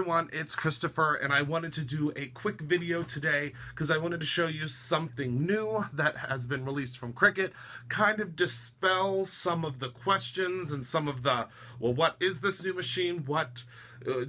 everyone, it's Christopher, and I wanted to do a quick video today because I wanted to show you something new that has been released from Cricut, kind of dispel some of the questions and some of the, well, what is this new machine? What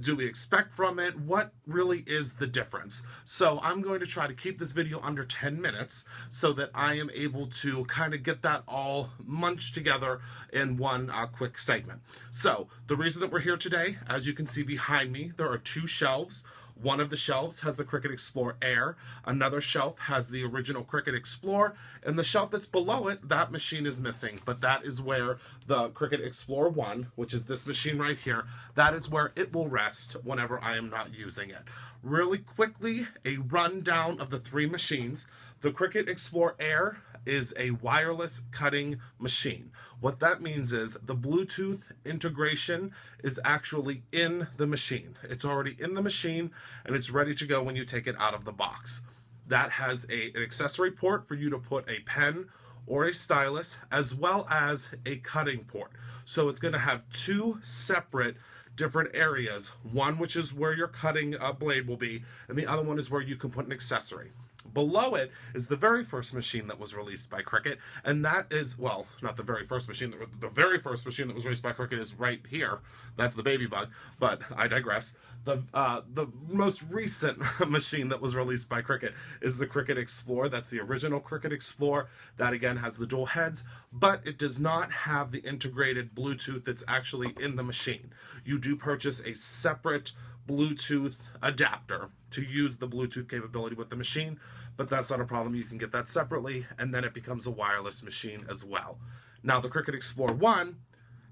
do we expect from it? What really is the difference? So I'm going to try to keep this video under 10 minutes so that I am able to kind of get that all munched together in one quick segment. So the reason that we're here today, as you can see behind me, there are two shelves. One of the shelves has the Cricut Explore Air, another shelf has the original Cricut Explore, and the shelf that's below it, that machine is missing, but that is where the Cricut Explore 1, which is this machine right here, that is where it will rest whenever I am not using it. Really quickly, a rundown of the three machines. The Cricut Explore Air is a wireless cutting machine. What that means is the Bluetooth integration is actually in the machine. It's already in the machine and it's ready to go when you take it out of the box. That has an accessory port for you to put a pen or a stylus, as well as a cutting port. So it's going to have two separate different areas, one which is where your cutting blade will be, and the other one is where you can put an accessory. Below it is the very first machine that was released by Cricut, and that is, well, not the very first machine, the very first machine that was released by Cricut is right here. That's the Baby Bug, but I digress. The most recent machine that was released by Cricut is the Cricut Explore. That's the original Cricut Explore. That again has the dual heads, but it does not have the integrated Bluetooth that's actually in the machine. You do purchase a separate Bluetooth adapter to use the Bluetooth capability with the machine, but that's not a problem. You can get that separately, and then it becomes a wireless machine as well. Now, the Cricut Explore 1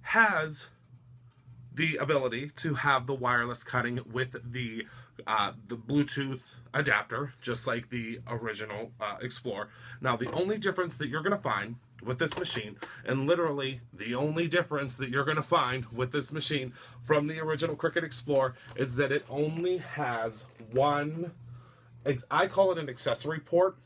has the ability to have the wireless cutting with the Bluetooth adapter, just like the original Explore. Now, the only difference that you're going to find with this machine, and literally the only difference that you're going to find with this machine from the original Cricut Explore, is that it only has one, I call it an accessory port.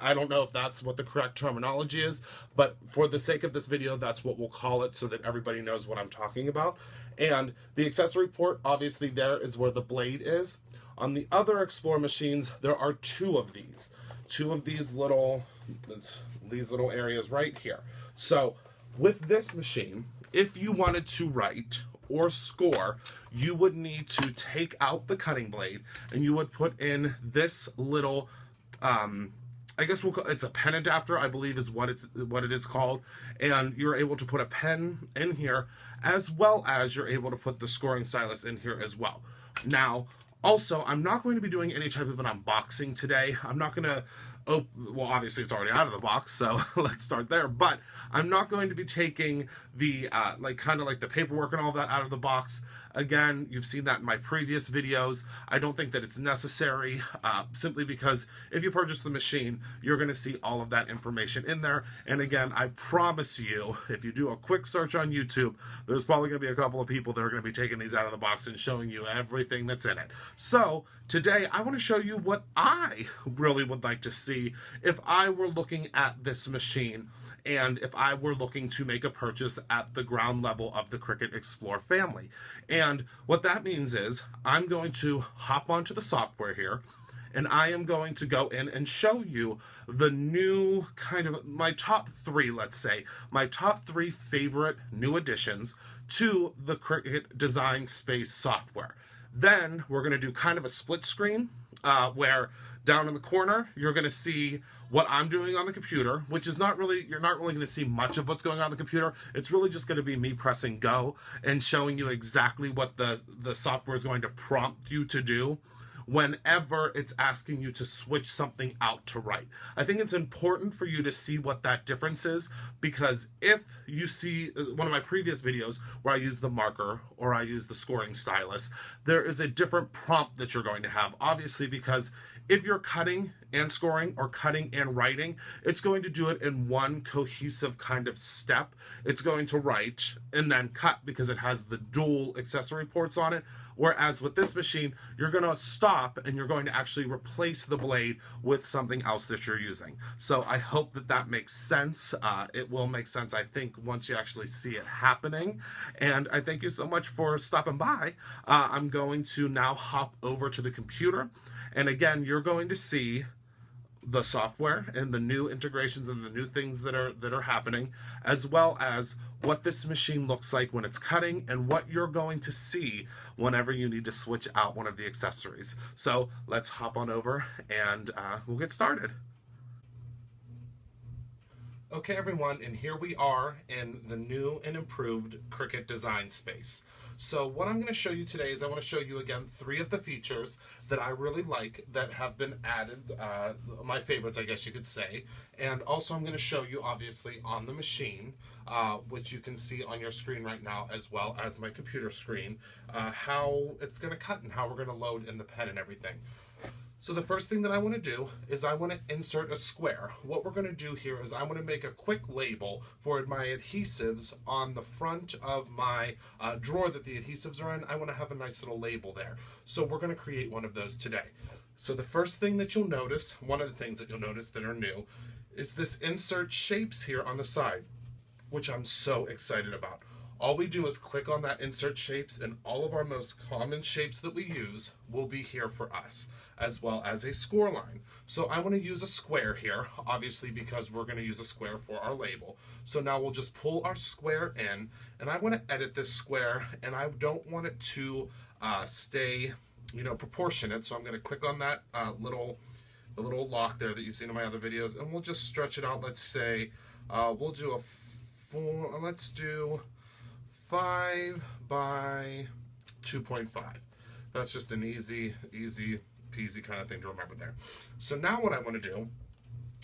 I don't know if that's what the correct terminology is, but for the sake of this video, that's what we'll call it so that everybody knows what I'm talking about. And the accessory port, obviously there is where the blade is. On the other Explore machines, there are two of these little areas right here. So with this machine, if you wanted to write or score, you would need to take out the cutting blade and you would put in this little, I guess we'll call it's a pen adapter, I believe is what it is called, and you're able to put a pen in here, as well as you're able to put the scoring stylus in here as well. Now, also, I'm not going to be doing any type of an unboxing today. I'm not going to, well, obviously it's already out of the box, so let's start there. But I'm not going to be taking the, kind of like the paperwork and all that out of the box. Again, you've seen that in my previous videos. I don't think that it's necessary, simply because if you purchase the machine, you're going to see all of that information in there. And again, I promise you, if you do a quick search on YouTube, there's probably going to be a couple of people that are going to be taking these out of the box and showing you everything that's in it. So today, I want to show you what I really would like to see if I were looking at this machine and if I were looking to make a purchase at the ground level of the Cricut Explore family. And what that means is I'm going to hop onto the software here, and I am going to go in and show you the new kind of my top three, let's say, my top three favorite new additions to the Cricut Design Space software. Then we're going to do kind of a split screen where down in the corner, you're going to see what I'm doing on the computer, which is not really, you're not really going to see much of what's going on the computer. It's really just going to be me pressing go and showing you exactly what the software is going to prompt you to do whenever it's asking you to switch something out to write. I think it's important for you to see what that difference is, because if you see one of my previous videos where I use the marker or I use the scoring stylus, there is a different prompt that you're going to have, obviously, because If you're cutting and scoring or cutting and writing, it's going to do it in one cohesive kind of step. It's going to write and then cut because it has the dual accessory ports on it. Whereas with this machine, you're going to stop and you're going to actually replace the blade with something else that you're using. So I hope that that makes sense. It will make sense, I think, once you actually see it happening. And I thank you so much for stopping by. I'm going to now hop over to the computer. And again, you're going to see the software and the new integrations and the new things that are happening, as well as what this machine looks like when it's cutting and what you're going to see whenever you need to switch out one of the accessories. So let's hop on over and we'll get started. Okay, everyone, and here we are in the new and improved Cricut design space. So what I'm going to show you today is I want to show you again 3 of the features that I really like that have been added, my favorites, I guess you could say. And also I'm going to show you, obviously, on the machine, which you can see on your screen right now, as well as my computer screen, how it's going to cut and how we're going to load in the pen and everything. So the first thing that I want to do is I want to insert a square. What we're going to do here is I want to make a quick label for my adhesives on the front of my drawer that the adhesives are in. I want to have a nice little label there. So we're going to create one of those today. So the first thing that you'll notice, one of the things that you'll notice that are new, is this insert shapes here on the side, which I'm so excited about. All we do is click on that insert shapes, and all of our most common shapes that we use will be here for us, as well as a score line. So I want to use a square here, obviously, because we're going to use a square for our label. So now we'll just pull our square in, and I want to edit this square, and I don't want it to stay, proportionate. So I'm going to click on that the little lock there that you've seen in my other videos, and we'll just stretch it out. Let's say we'll do let's do 5 by 2.5. That's just an easy peasy kind of thing to remember there. So now what I want to do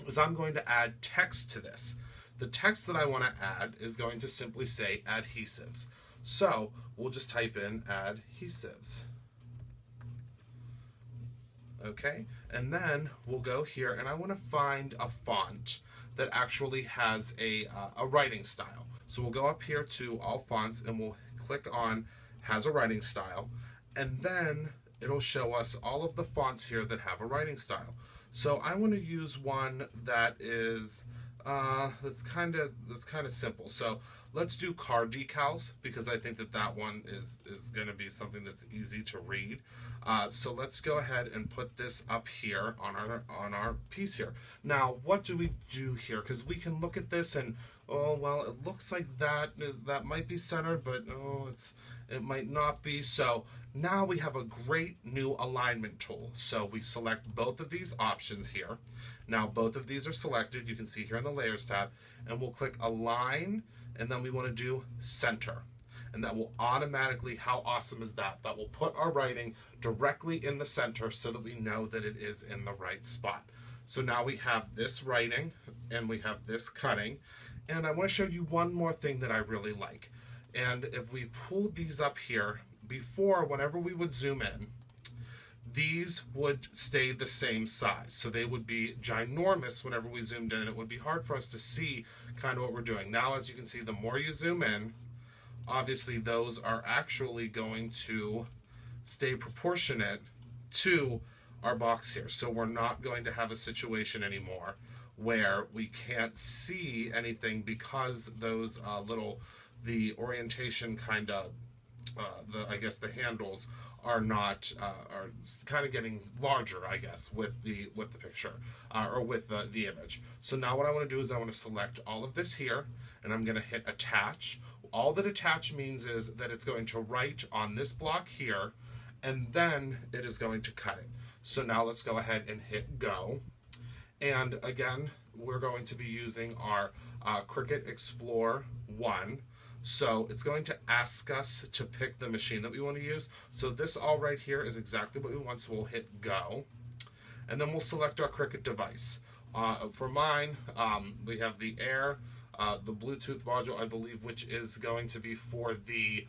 is I'm going to add text to this. The text that I want to add is going to simply say adhesives. So we'll just type in adhesives. Okay, and then we'll go here and I want to find a font that actually has a writing style. So we'll go up here to all fonts and we'll click on has a writing style, and then it'll show us all of the fonts here that have a writing style. So I want to use one that is that's kind of simple. So let's do car decals, because I think that one is going to be something that's easy to read. So let's go ahead and put this up here on our piece here. Now, what do we do here? Because we can look at this and, oh well, it looks like that might be centered, but oh, it might not be. So now we have a great new alignment tool. So we select both of these options here. Now both of these are selected. You can see here in the Layers tab, and we'll click Align, and then we want to do Center. And that will automatically, how awesome is that? That will put our writing directly in the center so that we know that it is in the right spot. So now we have this writing and we have this cutting. And I want to show you one more thing that I really like. And if we pull these up here, before, whenever we would zoom in, these would stay the same size. So they would be ginormous whenever we zoomed in, and it would be hard for us to see kind of what we're doing. Now, as you can see, the more you zoom in, obviously those are actually going to stay proportionate to our box here. So we're not going to have a situation anymore where we can't see anything because those the orientation kind of, I guess the handles are not, are kind of getting larger, I guess, with the picture, or with the image. So now what I want to do is I want to select all of this here, and I'm going to hit attach. All that attach means is that it's going to write on this block here, and then it is going to cut it. So now let's go ahead and hit go. And again, we're going to be using our Cricut Explore 1. So it's going to ask us to pick the machine that we want to use. So this all right here is exactly what we want, so we'll hit go. And then we'll select our Cricut device. For mine, we have the Air, the Bluetooth module, I believe, which is going to be for the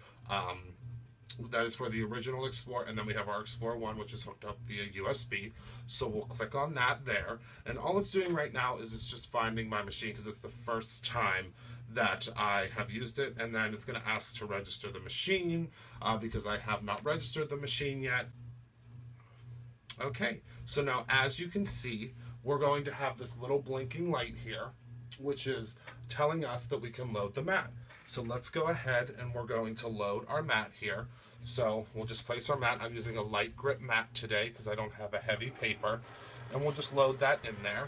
That is for the original Explorer, and then we have our Explorer 1, which is hooked up via USB. So we'll click on that there, and all it's doing right now is it's just finding my machine because it's the first time that I have used it, and then it's going to ask to register the machine because I have not registered the machine yet. Okay, so now as you can see, we're going to have this little blinking light here, which is telling us that we can load the mat. So let's go ahead and we're going to load our mat here. So we'll just place our mat. I'm using a light grip mat today because I don't have a heavy paper. And we'll just load that in there.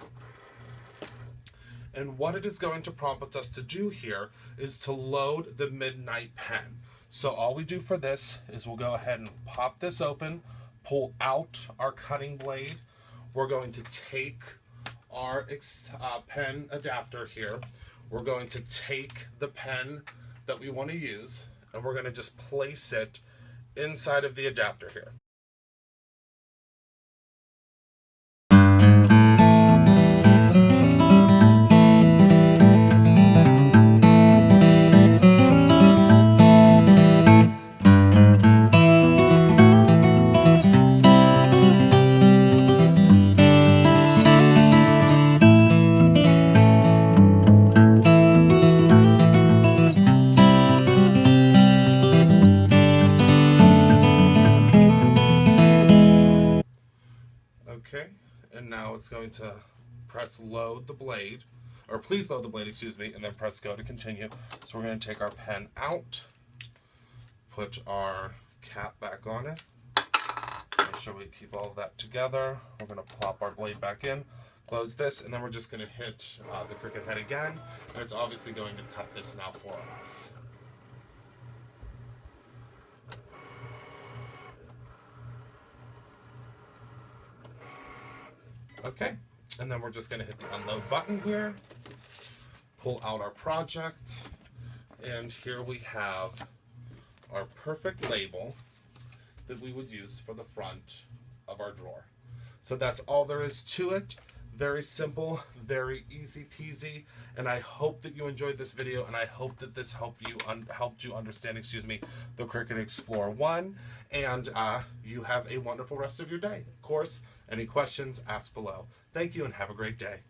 And what it is going to prompt us to do here is to load the Midnight pen. So all we do for this is we'll go ahead and pop this open, pull out our cutting blade. We're going to take our pen adapter here. We're going to take the pen that we want to use, and we're going to just place it inside of the adapter here. Okay, and now it's going to press load the blade, or please load the blade, excuse me, and then press go to continue. So we're going to take our pen out, put our cap back on it, make sure we keep all of that together. We're going to plop our blade back in, close this, and then we're just going to hit the Cricut head again, and it's obviously going to cut this now for us. Okay, and then we're just going to hit the unload button here, pull out our project, and here we have our perfect label that we would use for the front of our drawer. So that's all there is to it. Very simple, very easy peasy, and I hope that you enjoyed this video, and I hope that this helped you understand, the Cricut Explorer 1, and you have a wonderful rest of your day. Of course, any questions, ask below. Thank you, and have a great day.